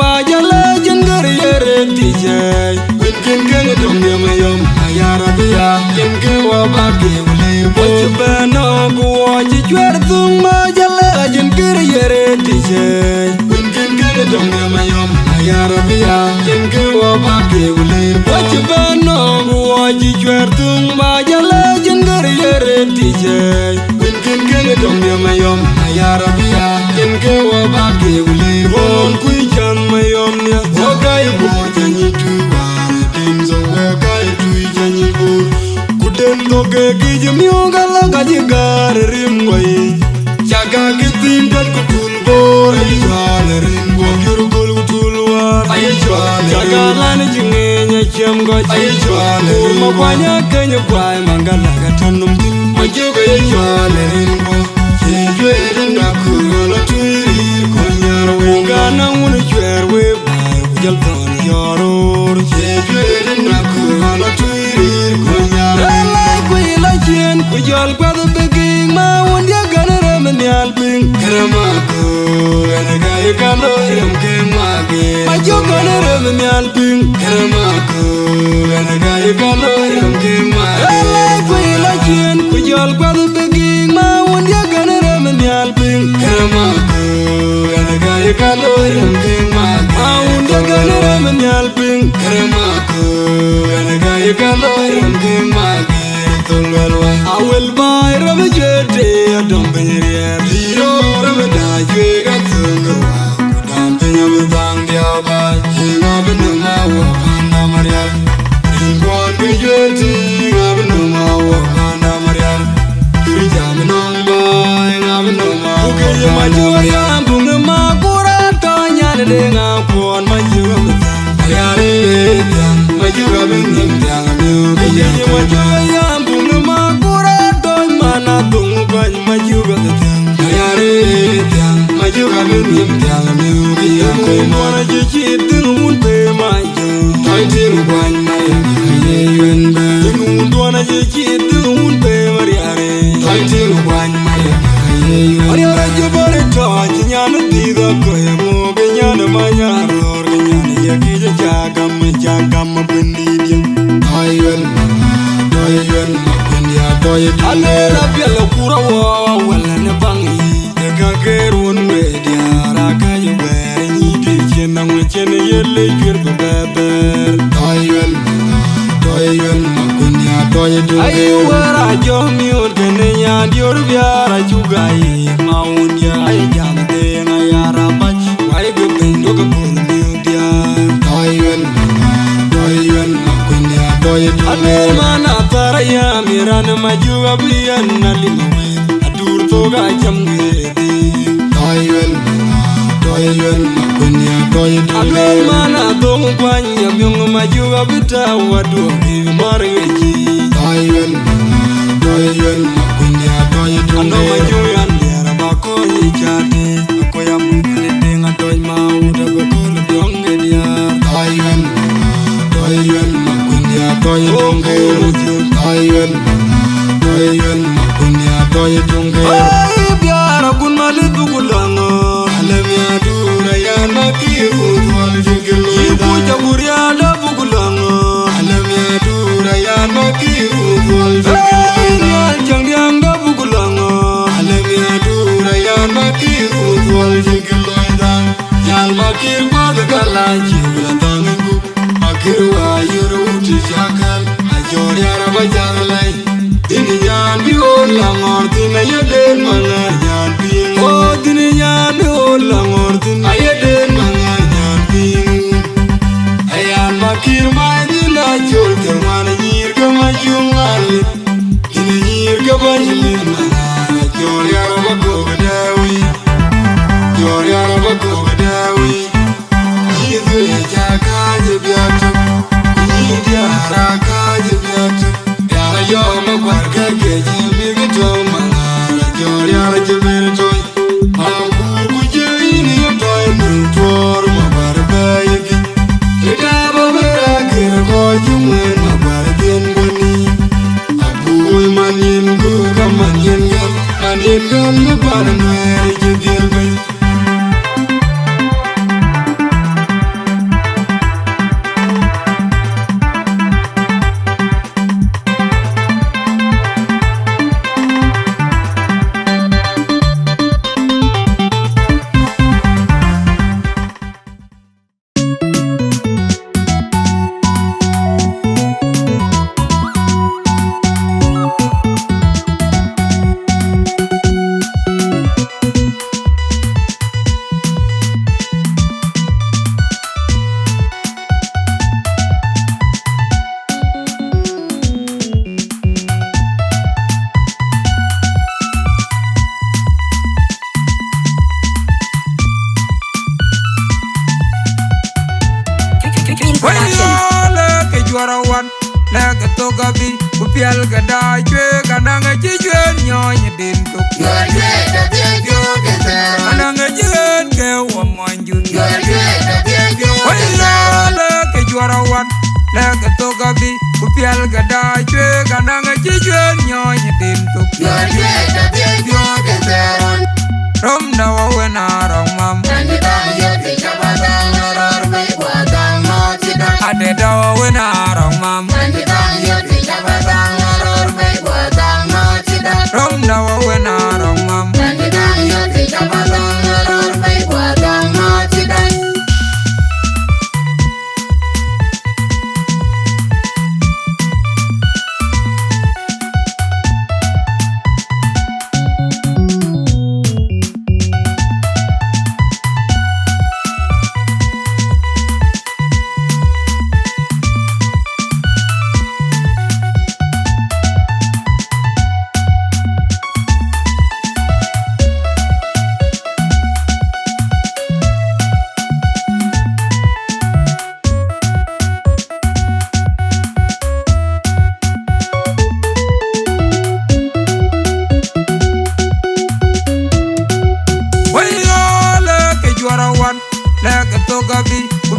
ba jala jengar yere tije win kin ken dum yam yam ayara biya kin ke wa ba ke wule bo bano ko ji chwer tung ba jala jengar yere tije win kin ken dum yam yam ayara biya kin ke wa ba ke wule bo bano ko ji chwer tung ba jala jengar yere tije win kin ken dum yam yam ayara biya kin ke wa ba ke wule bon kui chan mayom nya wakai bo janyi tu war tim zo wakai tu janyi bo kuden do ke kijim yo gala gaji gar rim wai jaga kitim dat kutul bo ai jwal rim bo gyur gol kutul war ai jwal jaga lan jinge nya chem go ai jwal ma kwanya kenya kwai mangala ga tanum tin ma juga ai jwal rim bo che jwe na ku la tu Gana wuna chwer we bai kujal ton yoror che chwer na ku ala tuir kunyar lai ku ila chen kujal kwad beging ma wundia gana ramen yal ping krama ku gana gai kalo ram ke mage ma jo gana ramen yal ping krama ku gana gai kalo ram ke mage lai ku ila chen kujal kwad beging ma wundia gana ramen yal ping krama ku Gaya kalo ram king mag, maunda gana ramen yal ping kremaku. Gaya kalo ram king mag, tulwalwa. I will buy ram jete adom penyeriya. Hiro ram Dachuek Songs, kudam penyamutang diaba. Hinga benuma wa panda marial. Hingwan kejeti hinga benuma wa panda marial. Kiri jaminong ba hinga benuma. Ukeye majuya bunga Denga pon majuga ayare dan majuga bingim dan amu kaya majuga yang bunga makura doy mana tungu ban majuga dan ayare dan majuga bingim dan amu kaya koi mona jici tungun pe maju toy tungu ban maya kaya yuen ba tungu dona jici tungun pe mariare toy tungu ban maya kaya yuen mariare jubare toy nyana tida koi mo Manyaror kenyani yakija jagam bendidiam Ayual makunya toye Alela piala kura wa wala ne bangi Dega gerun mediara kaya bere Nidi chena ngwechene yele kirtu beber Ayual makunya toye dunge Ayuwara jomiur kene nyandior biara chugai Maunya ay jamde na yara bach Wai gupin doga pun dia Toyen makunya toye dunge Ane mana taraya mirana majuga biyan nalimawe Adur toga jamgedi Toyen makunya toye dunge Ane mana tongu kwanya myungu majuga bita wadu bibi marweji Toyen makunya toye dunge Ano majuga ndera bako yichate Akoya mukane denga toy mauda gokolo dionge dia Toyen makunya toye dunge Toyen makunya toye dunge Ay biara kun malibu kulango Alamia dura ya nakiru Twal jingilo Ibu jaburia da bukulango Alamia dura ya nakiru Twal jingilo Nyal jangdiang da bukulango Alamia dura ya nakiru Twal jingilo Nyal makir kwada kalanchi Bila tangengu Makir wa yuru uti shakal Ajor yara bajalai Dini nyan bi olangor Dina yaden mangar nyan ping Oh dini nyan bi olangor Dina yaden mangar nyan ping Ayan makir mai dina chol Termana nyir kama jungali Dina nyir kama nyilin mangar Ajor yara bagoga dawi Ajor yara bagoga dawi Yidu ya jaka jibyatu Yidi yara ka jibyatu Yara yoma kwarka keji migito mangara Jor yara jibiritoy Makur kujaini yotoy Nutwar mabarba yagi Ikaba mera kira kojumwen mabarba ngwani Abuy manyin kuka manyin gal Manyin gal mabar nwere jidil bay juara wan leg to gabi ku piel ga da Dachuek ananga jigen nyoy din to Dachuek da bio de ter ananga jigen ke wa manjun Dachuek da bio wala ke juara wan leg to gabi ku piel ga da Dachuek ananga jigen nyoy din to Dachuek da bio de ter rom na wa wena rong mam nani da yo ti chabadang ror bai wadang no ti da ade da wa wena rong mam nani da yo ti chabadang ror bai wadang no ti da rom na wa wena rong mam nani da yo ti chabadang ror bai wadang no ti da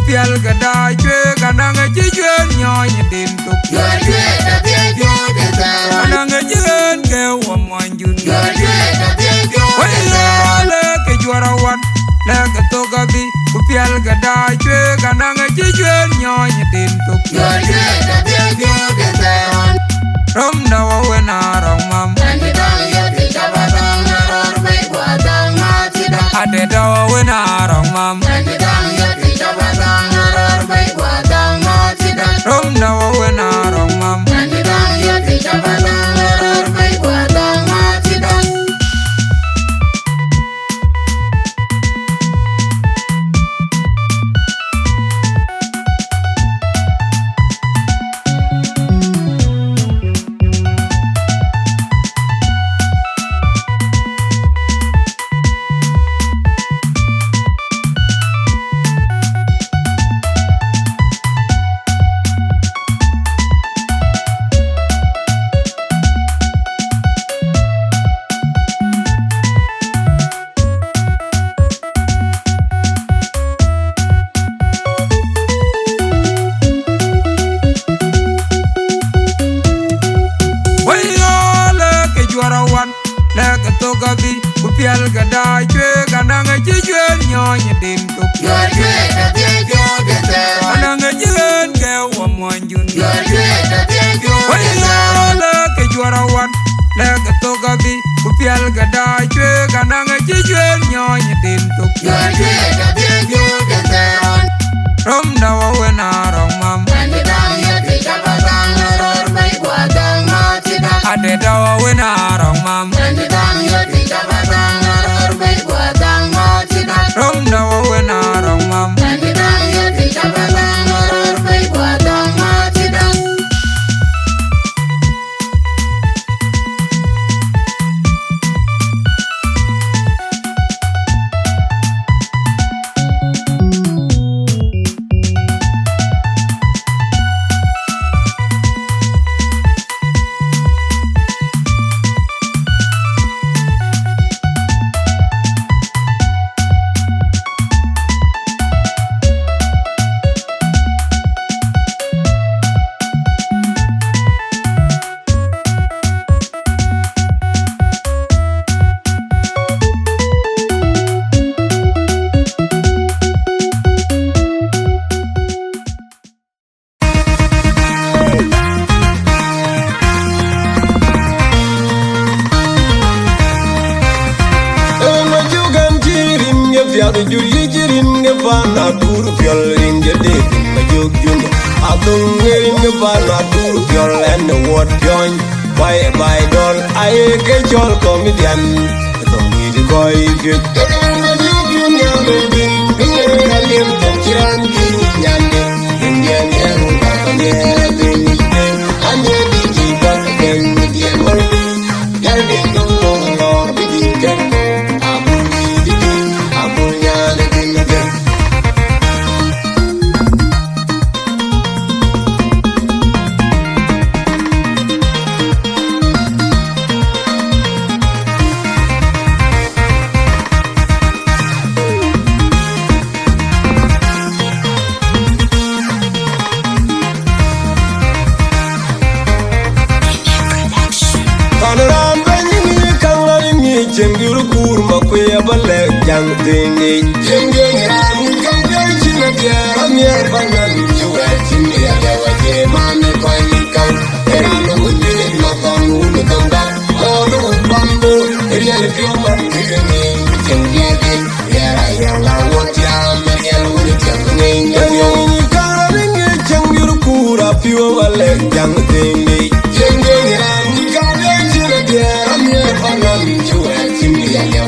piel ga Dachuek ananga jigen nyoy din to Dachuek da bio de ter ananga jigen ke wa manjun Dachuek da bio wala ke juara wan leg to gabi ku piel ga Dachuek ananga jigen nyoy din to Dachuek da bio de ter rom na wa wena rong mam nani da yo ti chabadang ror bai wadang ma ti da ade da wa wena rong mam nani da yo ti chabadang ror bai wadang ma ti da rom na wa wena rong mam nani da yo ti chabadang ror bai wadang ma ti da piel ga Dachuek ananga jigen nyoy din to Dachuek da bio de ter ananga jigen ke wa manjun Dachuek da bio wala ke juara wan leg to gabi ku piel ga Dachuek ananga jigen nyoy din to Dachuek da bio de ter rom na wa wena rong mam nani da yo ti chabadang ror bai wadang ma ti da ade da wa wena rong mam nani da yo ti chabadang ror bai wadang ma ti da rom na wa wena rong mam nani da yo ti chabadang ror bai wadang ma ti da Chol comedian, don't need to go if you get young thing. Jingle around, come down to the gear. I'm here for none to wet in the other man. The coin come, and I know what you did not on who to come back. Oh, no, bamboo, it really feel my feeling. Jingle, here I am, I want you, I'm a yellow with a jumping. You can't ring it, jungle, cool up your leg, young thing. Jingle around, come down to the gear. I'm here for none to wet in the other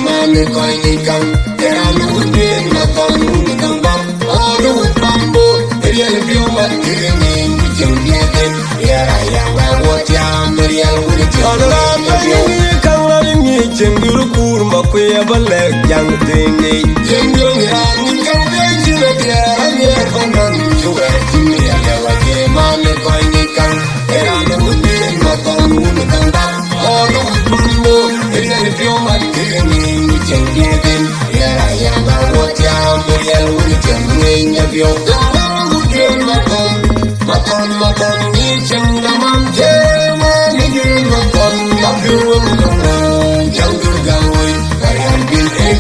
man. The coin come, and I know what you did not on who to come back. Oh, no, bamboo, it really feel my feeling. Jingle, here I am, I want you, I'm a yellow with a jumping. Jingle cool, Makuach, but leg young thing. Jingle around, come back to the gear. I'm here for none to wet to me. I never came on the coin, come. And I know what you did not on who to come back. Oh, no, bamboo, it really feel my feeling. Jingle, here I am, I want you, I'm a yellow with a jumping. If you're gone, who came my phone? Mathon, each and the mountain, man, you my phone, not you.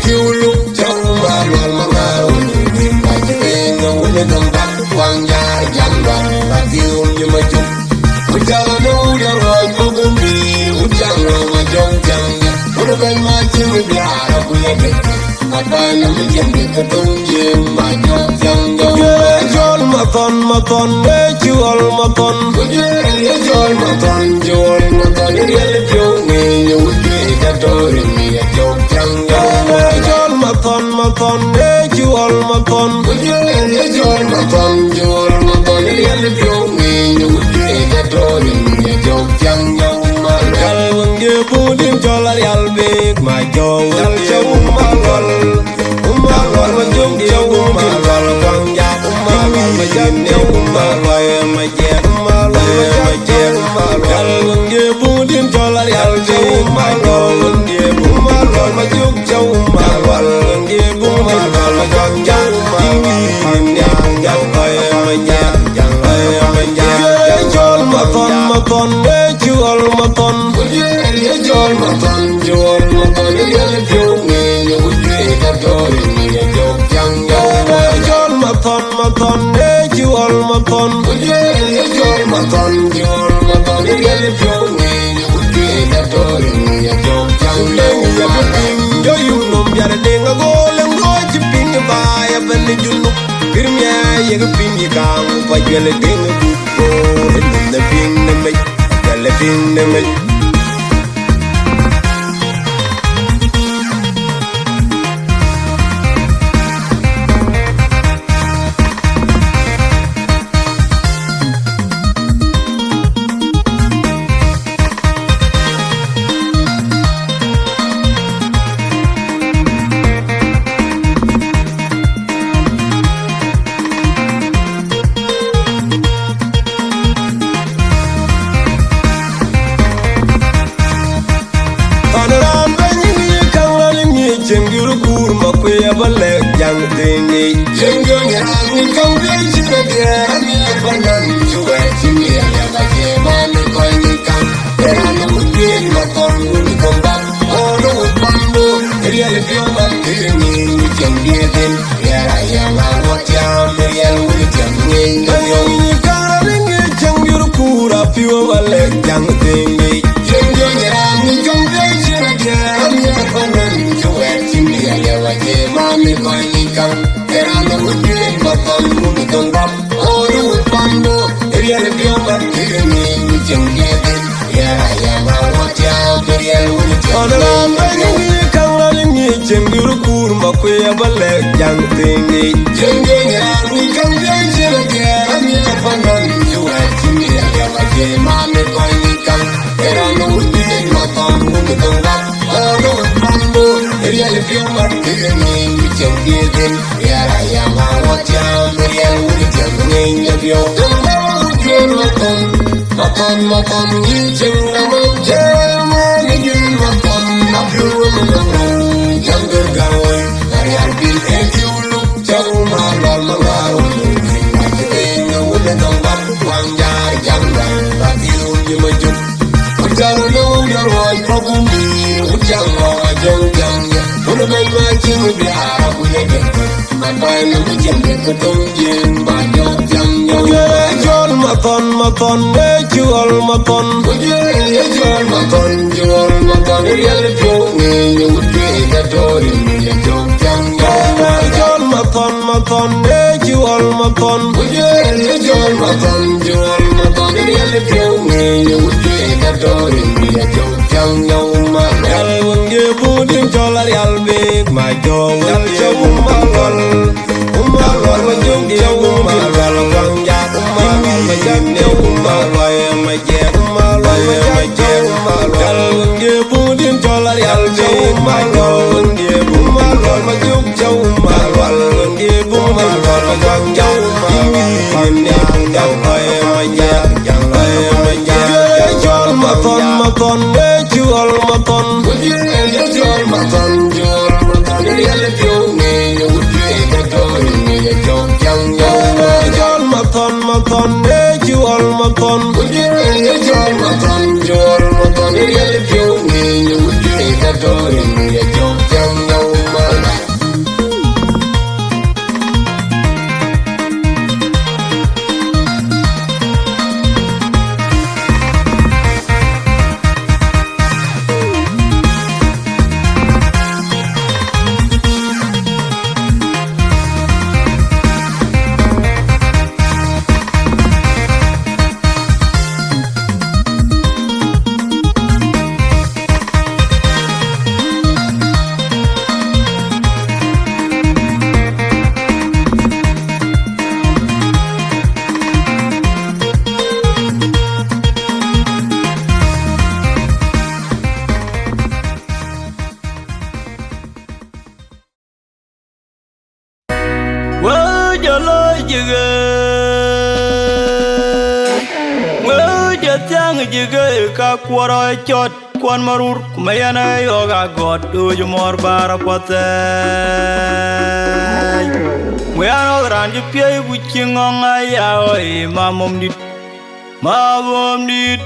You look down my mama, I think when you come back to one yard, I feel you my joke. Which I know you're right for me, which I know my young, would have been my team with blood of women. I find them again with the don't my young. You're Mathon, let you all Mathon. You're Mathon, if you would be adoring me at your young. Mathon, let you all Mathon. You're Mathon, if you mean you would be adoring me at your young man. When you put him jolly, I'll make my jaw. I'll show my roll. My young Mathon, let you all Mathon. You're Mathon, if you mean you would be adoring me at your young. You know, you're a thing of all and go to ping by a belly. You look, give me a ping you come, but you're a thing of good gold. And the ping the make, the living the make. Young thing, jingle around, come back to the gear. I'm here for none to wet to me. I never came on the coin, come. And I know what you did not on when you come back. Oh, no, bamboo, it really feel my feeling. You can get in. Here I am, I want you, I'm a yellow with a jumping. You can't ring it, jungle cool up your leg, young thing. Jingle around, come back to the gear. I'm here for none to wet to me. I never came on the coin. And I know what you did not on when you come back. Oh, no, bamboo, it really feel my feeling. You can get in. Here I am, I want you, I'm a yellow with a jumping. Come running me, jingle cool, Makuach, but leg young thing. Jingle around, come down to the gear. I'm here for none to wet to me. I never came on the coin, come. And I know what you did not on when you come back. Oh, no, bamboo, it really feel my feeling. You can get in. Here I am, I want you, I'm a yellow with a jumping. If you're Mathon, you sing the mountain. You Mathon, not you in the room. Younger guy, I feel if you look down my mama. I think I wouldn't know that one guy, younger, but you my joke. Which I know you're right, probably. Which I know I don't young. Would have made my you be a good my boy look at you don't yin by your young Yirol Mathon Yirol Mathon Yirol Mathon real few you would be the door in your young Yirol Mathon Yirol Mathon Yirol Mathon real few you would be the door in your young man when you put in Chol I'll big my jaw Kuora chot kwan marur kumayana yoga god do you more bara pate we are around you pay witching on my yaoi mamomdit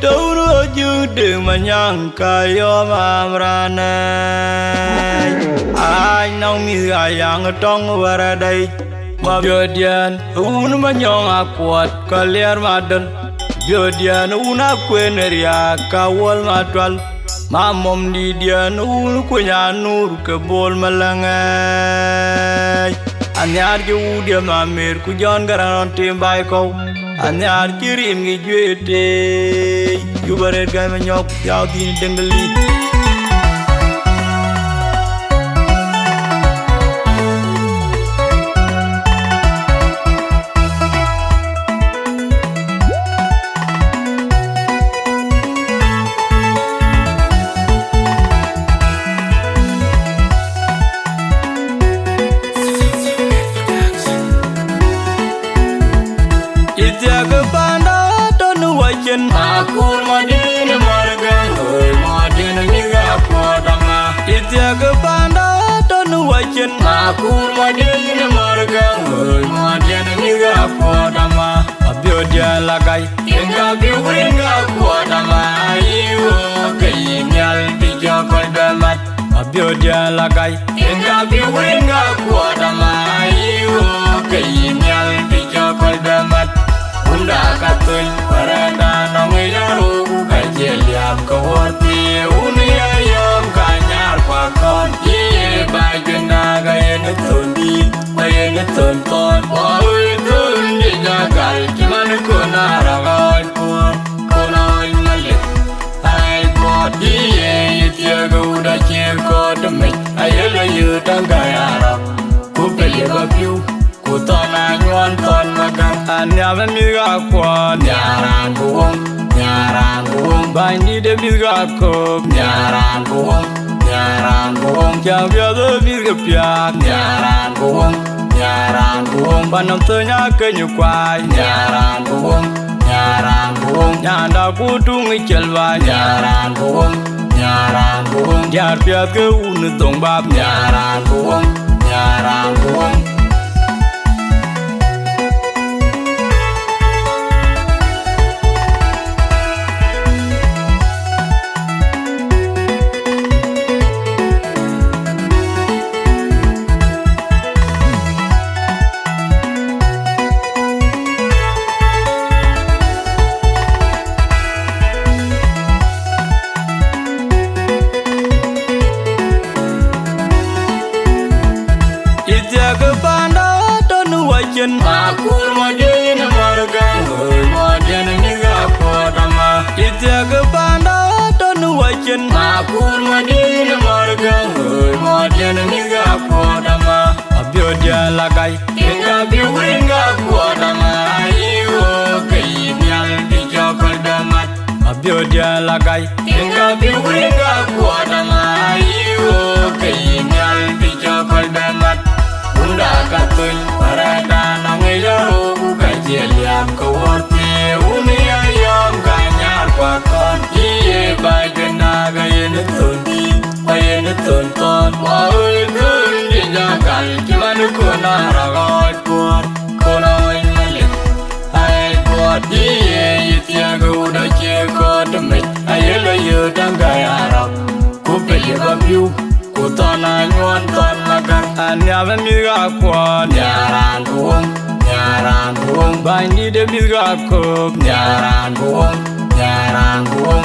do you do manyanka yo mamrane I know me a young tongue where a day Mabiodian unmanyong akwat kalir madan Biodian una kweneria kawal matwal Mamom di dian kunya nur ke bol malangay Anyar ki udia mamir ku jon garanon timbay ko Anyar kirim ngi juete Yubaret gay manyok yaw tini dengali Makul madina margang hoy madina niga podama Itiaga banda tonu wachen Makul madina margang hoy madina niga podama Abiodia lagay Inga biwinga podama Ayo kayinyal bijo kolbemat Abiodia lagay Inga biwinga podama Ayo kayinyal bijo kolbemat Unda katoy parada nongiyaru kajeliam kawarti unia yom kanyar pakon Iye bagena gayene tondi gayene tonton Wawi tondi jagal kiman kuna ragoy pur kuna malik Ay god iye itiaga uda chirko demik Ayela yutangayarap kupeli bapiu Kutona nyuan ton magang Anyame miga kwan Nyaran buong Bandi de miga kop Nyaran buong Jang biada miga piak Nyaran buong Panam tenya kenyukwai Nyaran buong Nyanda kutung ichelwa Nyaran buong Jar piat ke unutong bab Nyaran buong Makur modin margang modin miga kodama Itiaga banda tonu wakin Makur modin margang modin miga kodama Abio dia lagai Ika biwinga kodama Ayo kainyal dijokol damat Abio dia lagai Ika biwinga kodama Ayo kainyal dijokol damat Unda katun parada nangilaro Kajeliam kaworti umi ayam kanyar pakon Iye bagena gayenetun Bayenetun ton Waul kun dijakal Cuman kuna ragot buat Kuna malik Hai buat Iye itiaga udah ceko demit Ayelo yudang gaya Arab Kupeli babiu Kutana nyuan ton magar Anyame miga kuat Nyaran buong Bandi de miga kop Nyaran buong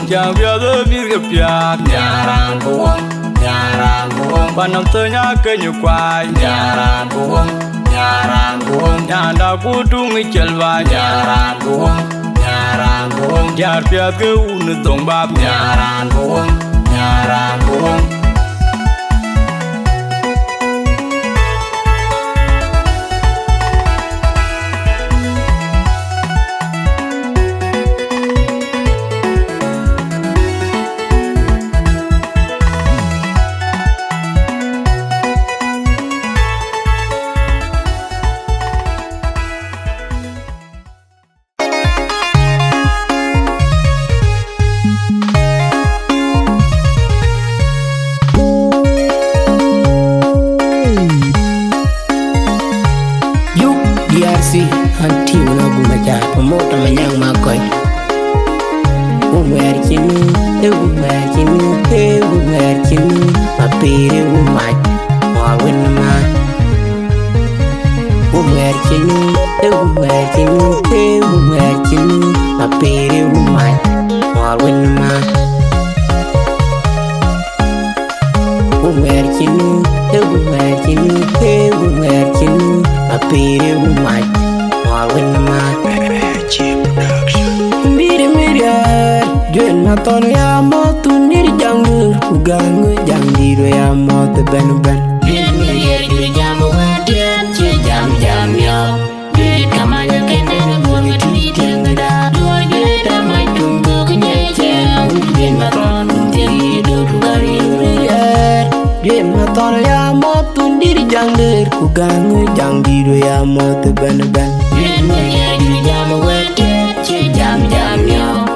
Jang biada miga piak Nyaran buong Panam tenya kenyukwai Nyaran buong Nyanda kutung icelba Nyaran buong Jar piat ke unutong bab Nyaran buong Anti una gumaja promote manyang makoy Umerkinu Mapire umaj Mawinma Umerkinu Mapire umaj Mawinma Umerkinu Mapire umaj Mawinma Juet Mathon ya motu niri jangur Ugangu jangdiru ya motu ben-ben Juet miliar juru jamu wadian Cie jam-jam yo Juet kamanya kendena bunga tuni tiangada Dua juet ramai tunggu kenyeceng Juet Mathon untiagi duduk kari miliar Juet Mathon ya motu niri jangur Ugangu jangdiru ya motu ben-ben Juet miliar juru jamu wadian Cie jam-jam yo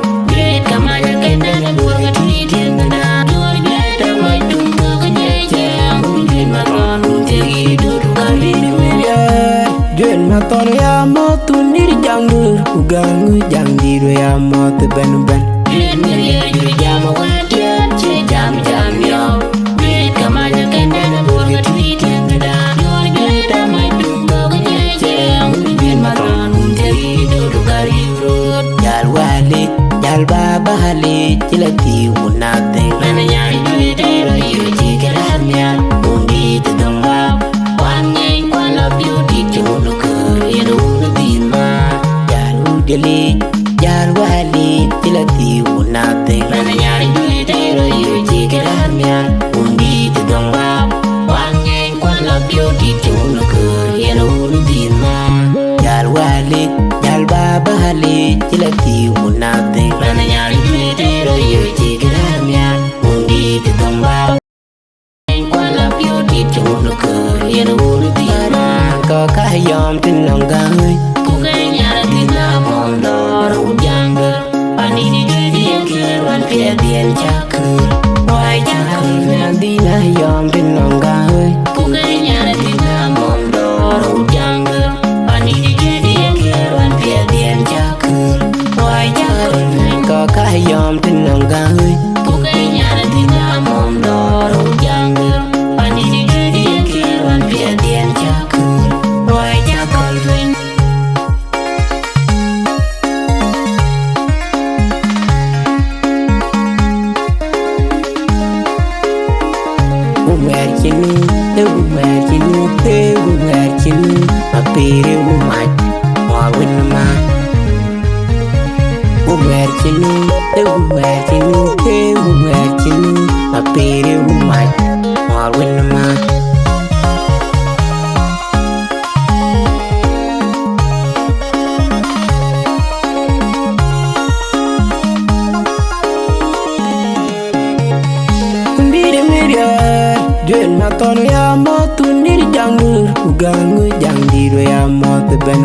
Kamanya kendana bunga tuni tiangada Dua juet ramai tunggu kenyeceng Juet Mathon untiagi duduk kari miliar Juet Mathon ya motu niri jangur Ugangu jangdiru ya motu ben-ben Juet miliar juru jamu wadian Cie jam-jam yo Juet kamanya kendana bunga tuni tiangada Dua juet ramai tunggu kenyeceng Juet Mathon untiagi duduk kari urut Jal wali Jal baba hali Jilati unate Mana nyari duit ero yu jikeran mian Undi tetong bab Wan ngeng kwan love you di jono ker Yenu nubima Jal udeli Jal wali Jilati unate Mana nyari duit ero yu jikeran mian Undi tetong bab Wan ngeng kwan love you di jono ker Yenu nubima Jal wali Jal baba hali Jilati unate Mana nyari duit ero yu jikeran mian Undi tetong bab Kwa love you di jono ker Yenu nubima Ko kahayom tinong gawin Kugay nyara tina mondor Ujangger Pani di duit yang kirwan Pia dian cakur Wai cakur Nanti na yom tinong gawin Kugay nyara tina mondor Ujangger Pani di duit yang kirwan Pia dian cakur Wai cakur Ko kahayom tinong gawin Kugay nyara tina mondor Ujangger Pani di duit yang kirwan Pia dian cakur Wai cakur Umerkinu Mapire umaj chinu, everywhere chinu, my baby woman, more when the man. Juet Mathondit ya motu niri jangur Ugangu jangdiru ya motu ben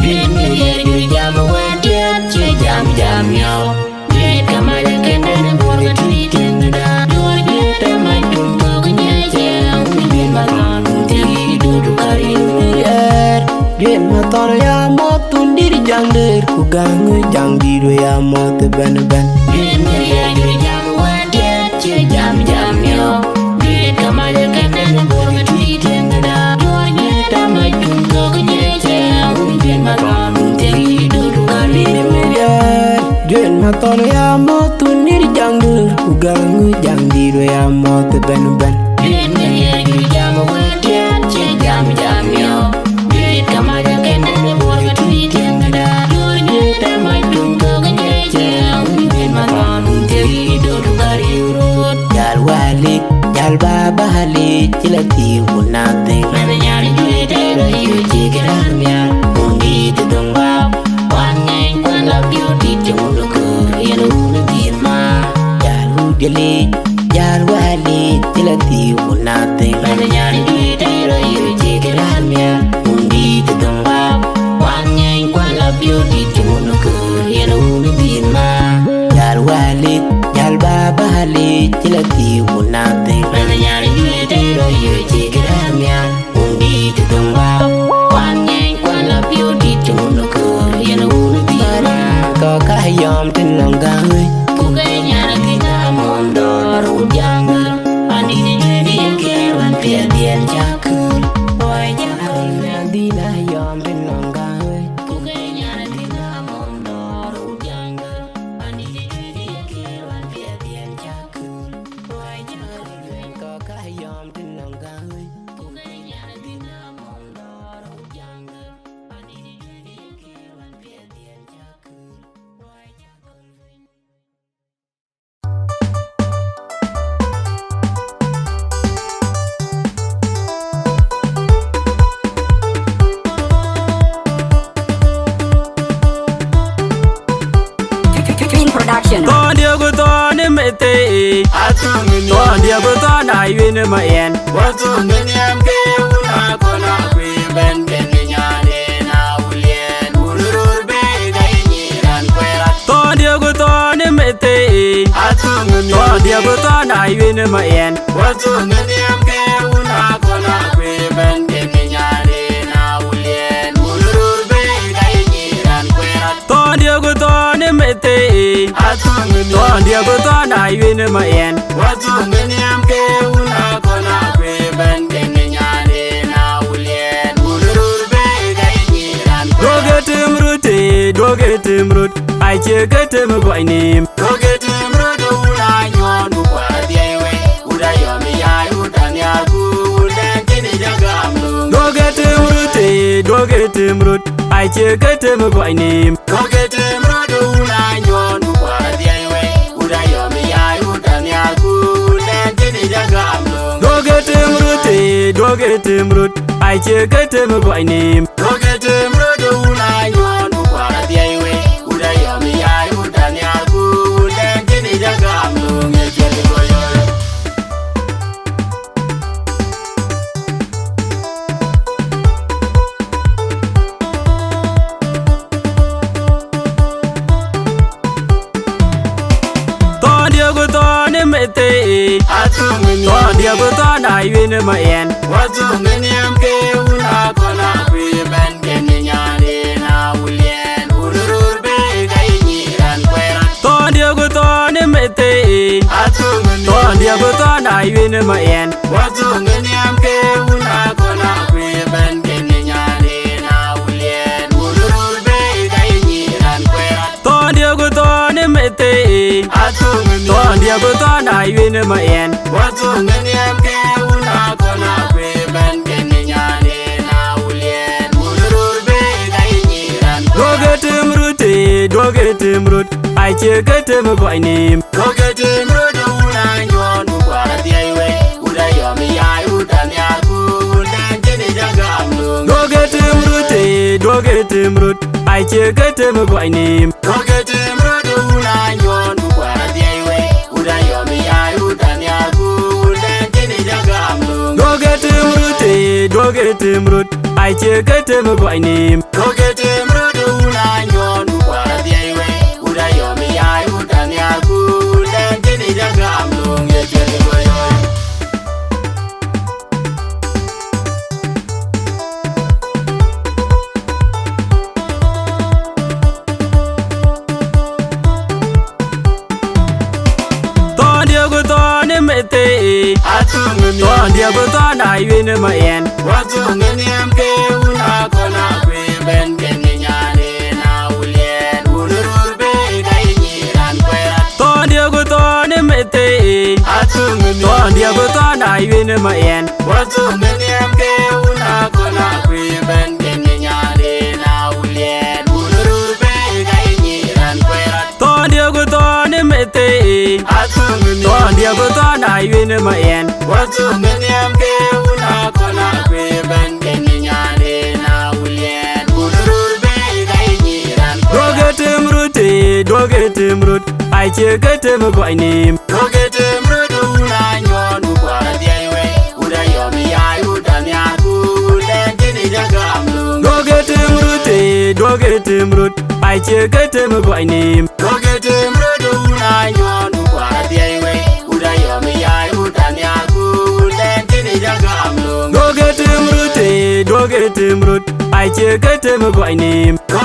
Juet niri jamu wadiat Juet jam yo Juet kamala kendana Borga tui tengda Juet tamai tumbo kunyache Umbin maran Tegi dudu kari uniyar Juet Mathondit ya motu niri jangur Ugangu jangdiru ya motu ben Juet niri jamu wadiat Juet jam yo Kamala kendana borga tui tengda Juet tamai tumbo kunyache Umbin maran Tegi dudu kari uniyar Juet Mathondit ya motu niri jangur Ugangu jangdiru ya motu ben Juet niri jamu wadiat Juet jam yo Juet kamala kendana borga tui tengda Juet tamai tumbo kunyache Umbin maran Tegi dudu kari urut Jal wali Jal baba hali Chilati unate Mana nyari juet ero yu jikirar miar Undi tudong bab Wanyay kwa love you Titi unukur Yelu unutir ma Jal ujali Jal wali Chilati unate Mana nyari juet ero yu jikirar miar Undi tudong bab Wanyay kwa love you Titi unukur Yelu unutir ma Jal wali Jal baba hali Chilati unate Mana nyari juet ero yu jikirar miar Undi tudong bab Wanyay kwa love you Titi unukur Yelu unutir ma Ko kahayom tinong gawin Kugay nyara kita mondor Ujanggar Andini juet yakewan Piadian jakul Boy jakul Nadina hayom tinong gawin Kugay nyara kita mondor Ujanggar Andini juet yakewan Piadian jakul Boy jakul Ko kahayom tinong gawin Kugay nyara kita mondor Ujanggar Andini juet yakewan Piadian jakul Boy jakul Tondia go ton mete Tondia go ton ayune ma en Watu ngeniam ke una kona kwe ben kenyane na ulien Urur be gainyiran kwera Tondia go ton mete Tondia go ton ayune ma en Watu ngeniam ke una kona kwe ben kenyane na ulien Urur be gainyiran kwera Tondia go ton mete Tondia go ton ayune ma en Watu ngeniam ke una kona kwe ben kenyane na ulien Urur be gainyiran kwera Dogetim rut Ai che getim go nim Dogetim rut ula nyonu kwa diewe Uda yomi ya udanya ku Den kini jagamlu Dogetim rut Ai che getim go nim Dogetim rut ula nyonu kwa diewe Uda yomi ya udanya ku Den kini jagamlu Dogetim rut Ai che getim go nim Dogetim rut ula nyonu kwa diewe Uda yomi ya udanya ku Den kini jagamlu Ngejeli goyoyo Tondia go ton mete Tondia go ton ayune ma en Watu ngeniam ke una kona kwe ben kenyane na ulien Urur be gainyiran kwera Tondia go ton mete Tondia go ton ayune ma en Watu ngeniam ke una kona kwe ben kenyane na ulien Urur be gainyiran kwera Tondia go ton mete Tondia go ton ayune ma en Watu ngeniam ke una kona kwe ben kenyane na ulien Urur be gainyiran kwera Dogetim rut root, I check it him by name. Go get him, Road, Yon, Buga Da Angau, Uda Yomi, Udan Yaku, and Jenny Jagam. Go get him root, go get him root, I check it him by name. Go get him, Road, Yon, Buga Da Angau, Uda Yomi, Udan Yaku, and Jenny Jagam. Go get him root, go get him root, I check it him by name. Go get him, Road, Yon, Buga Da Angau, Uda Yomi, Udan Yaku, and Jenny Jagam. Ton dia beton I win my end. What's on the name? Una kona kwe ben kenyane na ulien ulur be gaini ran kwera. Ton dia beton mete. Ton dia beton I win my end. What's on the name? Una kona kwe ben kenyane na ulien ulur be gaini ran kwera. Ton dia beton mete. Ton dia beton I win my end. What's on the name? Una kona kwe ben kenyane na ulien ulur be gaini ran Go get him root, go get him root, I check it him by name. Go get him, Roduna, Yon, Buga Da Angau, Uda Yomi, Udan Yaku, and Jenny Jagam. Go get him root, go get him root, I check it him by name. Go get him, Roduna, Yon, Buga Da Angau, Uda Yomi, Udan Yaku, and Jenny Jagam. Go get him root, go get him root, I check it him by name. Go